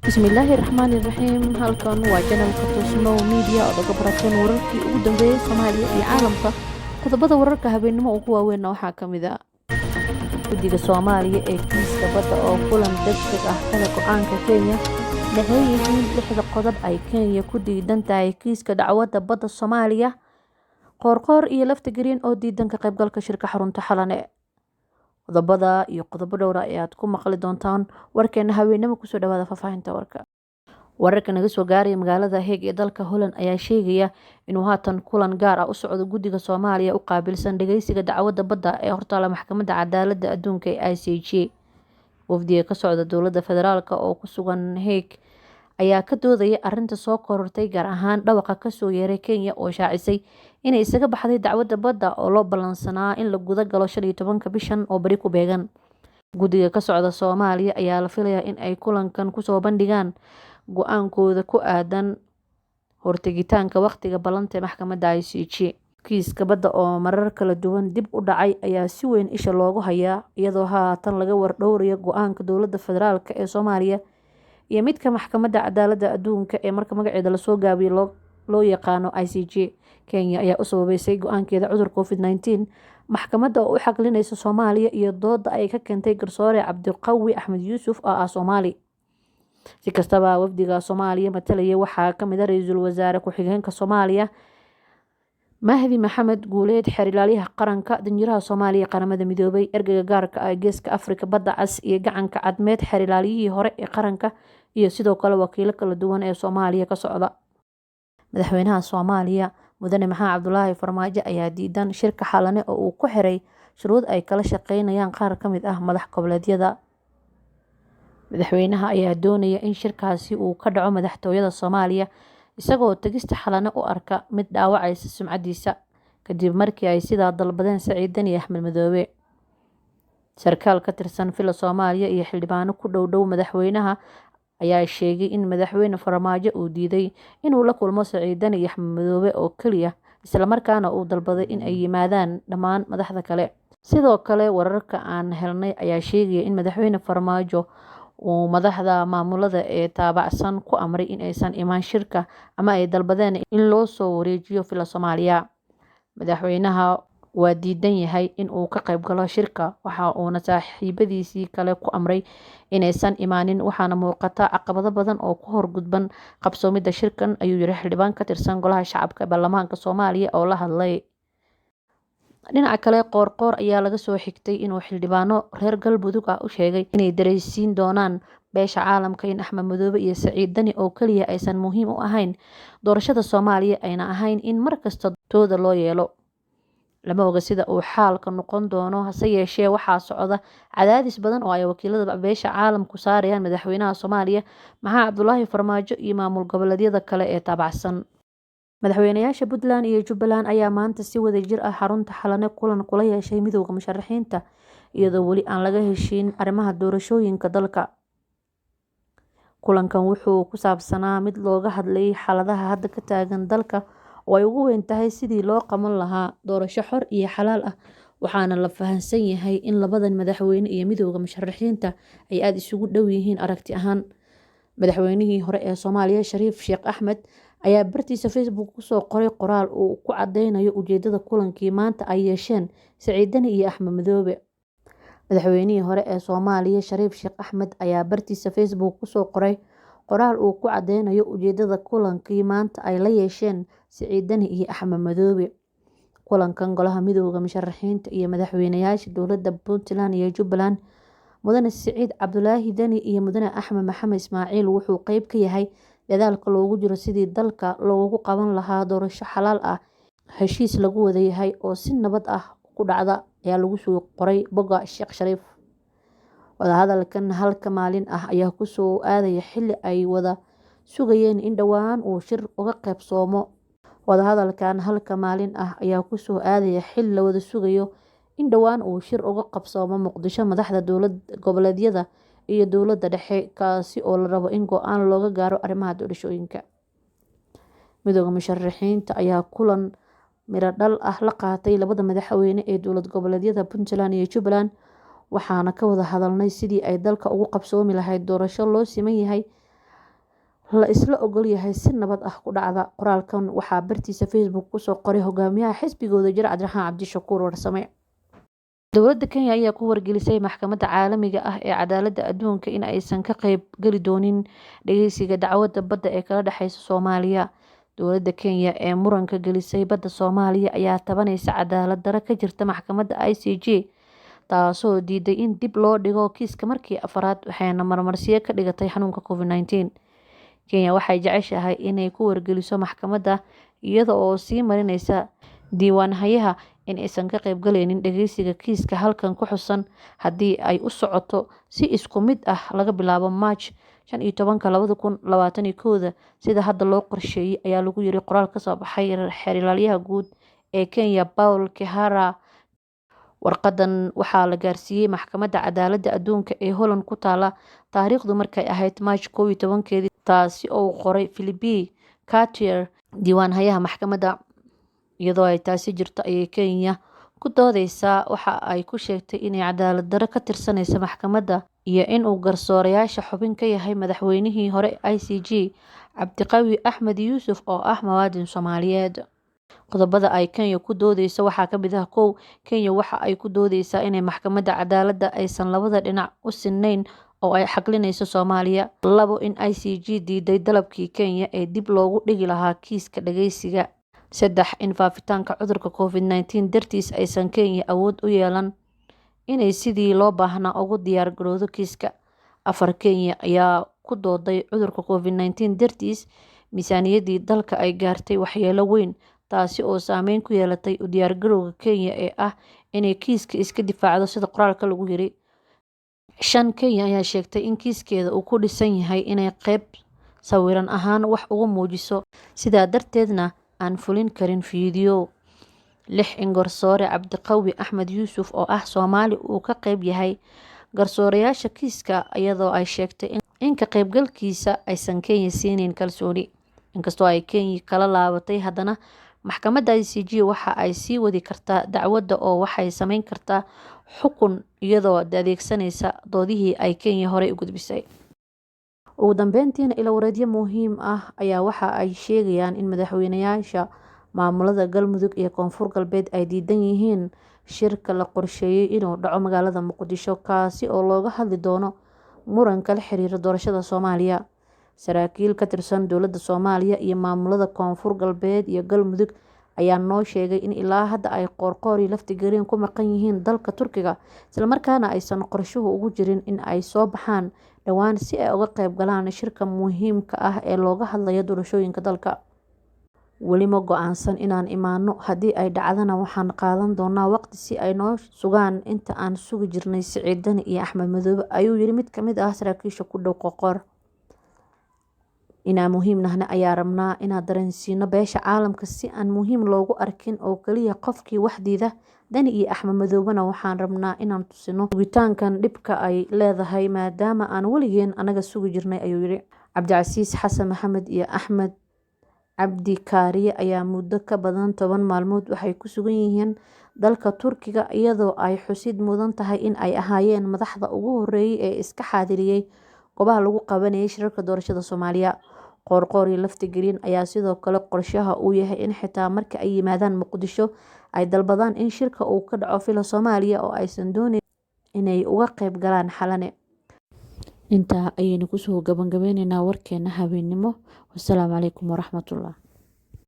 Bismillahirrahmanirrahiim. Halkan waa channelka Tusmo Media oo laga barato wararkii ugu dambeeyay Soomaaliya iyo caalamka. Qodobada wararka habeenimo ugu waaweyn waxaa ka mid ah guddiga Soomaaliya ee kiiska badda oo kulan degdeg ah kala go'aanka Kenya. Maxay yihiin lixda qodob ay Kenya ku diidan tahay kiiska dacwadda badda Soomaaliya? Qoorqoor iyo Laftagreen oo diidan ka qaybgalka shirka xarunta Xalane. Qodobada iyo qodobo dhowr ah ayaad ku maqli doontaan warkeena habeenimo kusoo dhawaada faahfaahinta warka. Wararka naga soo gaaray magaalada Hague ee dalka Holland ayaa sheegaya inuu haatan kulan gaar ah u socdo guddiga Soomaaliya u qaabilsan dhageysiga dacwadda badda ee hortaala maxkamadda cadaaladda adduunka ee ICJ. Wafdiga ka socda dowladda federaalka oo ku sugan Hague ayaa ka doodaya arrinta soo korortay gaar ahaan dhawaqa ka soo yeeray Kenya oo shaacisay inay isaga baxday dacwadda badda oo loo ballansanaa in la guda galo 15 bishan oo bari ku beegan. Guddiga ka socda Soomaaliya ayaa la filayaa in ay kulankan ku soo bandhigaan go'aankooda ku aadan hortegitaanka waqtiga ballanta maxkamadda ICJ. Kiiska badda oo marar kala duwan dib u dhacay ayaa si weyn isha loogu hayaa iyadoo haatan laga wardhowrayo go'aanka dowladda federaalka ee Soomaaliya iyo midka maxkamadda cadaaladda adduunka ee marka magaceeda la soo gaabiyo loo yaqaano ICJ. Kenya ayaa u sababeysay go'aankeeda cudurka COVID-19 maxkamadda oo u xaqlinaysa Soomaaliya iyo doodda ay ka keentay garsoore Cabdiqawi Axmed Yuusuf oo ah Soomaali. Si kastaba wafdiga Soomaaliya matalaya waxaa ka mid ah ra'iisul wasaare ku-xigeenka Soomaaliya Mahdi Maxamed Guuleed, xeer ilaaliyaha qaranka, danjiraha Soomaaliya qaramada midoobay, ergeyga gaarka ah geeska Afrika, badda cas iyo gacanka cadmeed, xeer ilaaliyihii hore ee qaranka iyo sidoo kale wakiilo kala duwan ee Soomaaliya ka socda. Madaxweynaha Soomaaliya Mudane Maxamed Cabdulaahi Farmaajo ayaa diidan shirka Xalane oo uu ku xiray shuruud ay kala shaqeynayaan qaar ka mid ah madax goboleedyada. Madaxweynaha ayaa doonaya in shirkaasi uu ka dhaco madaxtooyada Soomaaliya isagoo tagista Xalane u arka mid dhaawacaysa sumcadiisa kadib markii ay sidaa dalbadeen Siciidan iyo Axmed Madoobe. Sarkaal ka tirsan fila Soomaaliya iyo xildhibaano ku dhow madaxweynaha ayaa sheegay in madaxweyne Farmaajo uu diiday inuu la kulmo Siciidan iyo Axmed Madoobe oo kaliya isla markaana uu dalbaday in ay yimaadaan dhammaan madaxda kale. Sidoo kale wararka aan helnay ayaa sheegaya in madaxweyne Farmaajo uu madaxda maamulada ee taabacsan ku amray in aysan imaan shirka ama ay dalbadeen in loo soo wareejiyo fila Soomaaliya. Madaxweynaha waa diidan yahay in uu ka qayb galo shirka waxa uuna saaxiibadiisii kale ku amray inaysan imaanin waxaana muuqata caqabado badan oo ku horgudban qabsoomidda shirkan ayuu yiri xildhibaan ka tirsan golaha shacabka ee baarlamaanka Soomaaliya oo la hadlay. Dhinaca kale Qoorqoor ayaa laga soo xigtay inuu xildhibaano reer Galmudug ah u sheegay inay dareensiin doonaan beesha caalamka in Axmed Madoobe iyo Siciidan oo kaliya aysan muhiim u ahayn doorashada Soomaaliya ayna ahayn in markasta tooda loo yeelo. Lama oga sida uu xaalka noqon doono hase yeeshee waxaa socda cadaadis badan oo ay wakiilada beesha caalamku saarayaan madaxweynaha Soomaaliya Maxamed Cabdulaahi Farmaajo iyo maamul goboleedyada kale ee taabacsan. Madaxweynayaasha Puntland iyo Jubbaland ayaa maanta si wadajir ah xarunta Xalane kulan kula yeeshay midowga musharaxiinta iyadoo weli aan laga heshiin arrimaha doorashooyinka dalka. Kulankan wuxuu ku saabsanaa mid looga hadlayay xaaladaha hadda ka taagan dalka oo ay ugu weyn tahay sidii loo qaban lahaa doorasho xor iyo xalaal ah waxaana la fahamsan yahay in labadan madaxweyne iyo midowga musharaxiinta ay aad isugu dhow yihiin aragti ahaan. Madaxweynihii hore ee Soomaaliya Shariif Sheekh Axmed ayaa bartiisa Facebook ku soo qoray qoraal uu ku cadeynayo ujeedada kulankii maanta ay yeesheen Siciidan iyo Axmed Madoobe. Madaxweynihii hore ee Soomaaliya Shariif Sheekh Axmed ayaa bartiisa Facebook ku soo qoray qoraal uu ku cadeynayo ujeedada kulankii maanta ay la yeesheen Siciidan iyo Axmed Madoobe. Kulankan golaha midowga musharaxiinta iyo madaxweynayaasha dowladda Puntland iyo Jubbaland Mudane Siciid Cabdulaahi Dani iyo Mudane Axmed Maxamed Ismaaciil wuxuu qayb ka yahay dadaalka loogu jiro sidii dalka loogu qaban lahaa doorasho xalaal ah heshiis lagu wada yahay oo si nabad ah ku dhacda ayaa lagu soo qoray bogga Sheekh Shariif. Wadahadalkan halka maalin ah ayaa ku soo aadaya xilli ay wada sugayeen in dhawaan uu shir uga qaybsoomo wadahadalkan halka maalin ah ayaa ku soo aadaya xilli la wada sugayo in dhawaan uu shir uga qabsoomo Muqdisho madaxda dowlad goboleedyada iyo dowladda dhexe kaasi oo la rabo in go'aan looga gaaro arrimaha doorashooyinka. Midowga musharaxiinta ayaa kulan miro dhal ah la qaatay labada madaxweyne ee dowlad goboleedyada Puntland iyo Jubbaland waxaana ka wada hadalnay sidii ay dalka ugu qabsoomi lahayd doorasho loo siman yahay la isla ogol yahay si nabad ah ku dhacda. Qoraalkan waxaa bartiisa Facebook kusoo qoray hogaamiyaha xisbigooda jir Cabdiraxmaan Cabdishakuur Warsame. Dowladda Kenya ayaa ku wargelisay maxkamadda caalamiga ah ee cadaaladda adduunka in aysan ka qayb gali doonin dhageysiga dacwadda badda ee kala dhexeysa Soomaaliya. Dowladda Kenya ee muranka gelisay badda Soomaaliya ayaa tabanaysa cadaalad darro ka jirta maxkamadda ICJ, taasoo diiday in dib loo dhigo kiiska markii afraad, waxayna marmarsiyo ka dhigatay xanuunka COVID-19. Kenya waxay jeceshahay inay ku wargeliso maxkamadda iyada oo sii marinaysa diiwaanhayaha in aysan ka qayb galaynin dhageysiga kiiska halkan ku xusan haddii ay u socoto si isku mid ah laga bilaabo March 15, 2021 sida hadda loo qorsheeyay, ayaa lagu yiri qoraal ka soo baxay xeer guud ee Kenya Paul Kihara. Warqadan waxaa la gaarsiiyay maxkamadda cadaaladda adduunka ee Holland ku taala taariikhdu markay ahayd March 11, taasi oo qoray Philippe Cartier, diiwaanhayaha maxkamadda. Iyadoo ay taasi jirto ayay Kenya ku doodeysaa waxa ay ku sheegtay inay cadaalad darro ka tirsanayso maxkamadda iyo in uu garsoorayaasha xubin ka yahay madaxweynihii hore ICJ Cabdiqaawi Axmed Yuusuf oo ah muwaadin Soomaaliyeed. Qodobada ay Kenya ku doodeyso waxaa ka mid ah 1. Kenya waxa ay ku doodeysaa inay maxkamadda cadaaladda aysan labada dhinac u sinnayn oo ay xaqlinayso Soomaaliya. 2. In ICJ diiday dalabkii Kenya ee dib loogu dhigi lahaa kiiska dhageysiga. 3. In faafitaanka cudurka COVID-19 dartiis aysan Kenya awood u yeelan inay sidii loo baahnaa ugu diyaar garowdo kiiska. 4. Kenya ayaa ku dooday cudurka COVID-19 dartiis miisaaniyaddii dalka ay gaartay waxyeello weyn, taasi oo saameyn ku yeelatay u diyaargarowga Kenya ee ah inay kiiska iska difaacdo sida qoraalka lagu yiri. 5. Kenya ayaa sheegtay in kiiskeeda uu ku dhisan yahay inay qayb sawiran ahaan wax uga muujiso, sidaa darteedna aan fulin karin fiidiyow. 6. In garsoore Cabdiqaawi Axmed Yuusuf oo ah Soomaali uu ka qayb yahay garsoorayaasha kiiska, iyadoo ay sheegtay in ka qaybgalkiisa aysan Kenya siinin kalsooni. Inkastoo ay Kenya kala laabatay, haddana maxkamadda ICJ waxa ay sii wadi kartaa dacwadda oo waxay sameyn kartaa xukun iyadoo adeegsanaysa doodihii ay Kenya horey u gudbisay. Ugu dambeyntiina, ilwareedyo muhiim ah ayaa waxa ay sheegayaan in madaxweynayaasha maamulada Galmudug iyo Koonfur Galbeed ay diidan yihiin shirka la qorsheeyay inuu dhaco magaalada Muqdisho, kaasi oo looga hadli doono muranka la xiriira doorashada Soomaaliya. Saraakiil ka tirsan dowladda Soomaaliya iyo maamulada Koonfur Galbeed iyo Galmudug ayaa noo sheegay in ilaa hadda ay qoorqoor iyo laftigerin ku maqan yihiin dalka Turkiga, isla markaana aysan qorshuhu ugu jirin in ay soo baxaan dhowaan si ay uga qayb galaan shirka muhiimka ah ee looga hadlayo doorashooyinka dalka. Weli ma go'aansan inaan imaano, haddii ay dhacdana waxaan qaadan doonaa waqti si ay noo sugaan inta aan sugi jirnay Siciid Dani iyo Axmed Madoobe, ayuu yiri mid ka mid ah saraakiisha ku dhow qoorqoor. Inaan muhiim nahna ayaa rabnaa inaan dareensiino beesha caalamka si aan muhiim loogu arkin oo kaliya qofkii wax diida. Dani iyo Axmed Madoobena waxaan rabnaa inaan tusino sugitaankan dhibka ay leedahay maadaama aan weligeen anaga sugi jirnay, ayuu yiri. Cabdicasiis Xasan Maxamed iyo Axmed Cabdi Kaariye ayaa muddo ka badan 10 maalmood waxay ku sugan yihiin dalka Turkiga, iyadoo ay xusid mudan tahay in ay ahaayeen madaxda ugu horeeyay ee iska xaadiriyay goobaha lagu qabanayay shirarka doorashada Soomaaliya. Qoorqoor iyo laftigerin ayaa sidoo kale qorshaha uu yahay in xitaa marka ay yimaadaan Muqdisho ay dalbadaan in shirka uu ka dhaco fila Soomaaliya oo aysan doonayn inay uga qayb galaan xalane. Intaa ayaynu kusoo gabagabeynaynaa warkeena habeenimo. Wassalaamu calaykum waraxmatullah.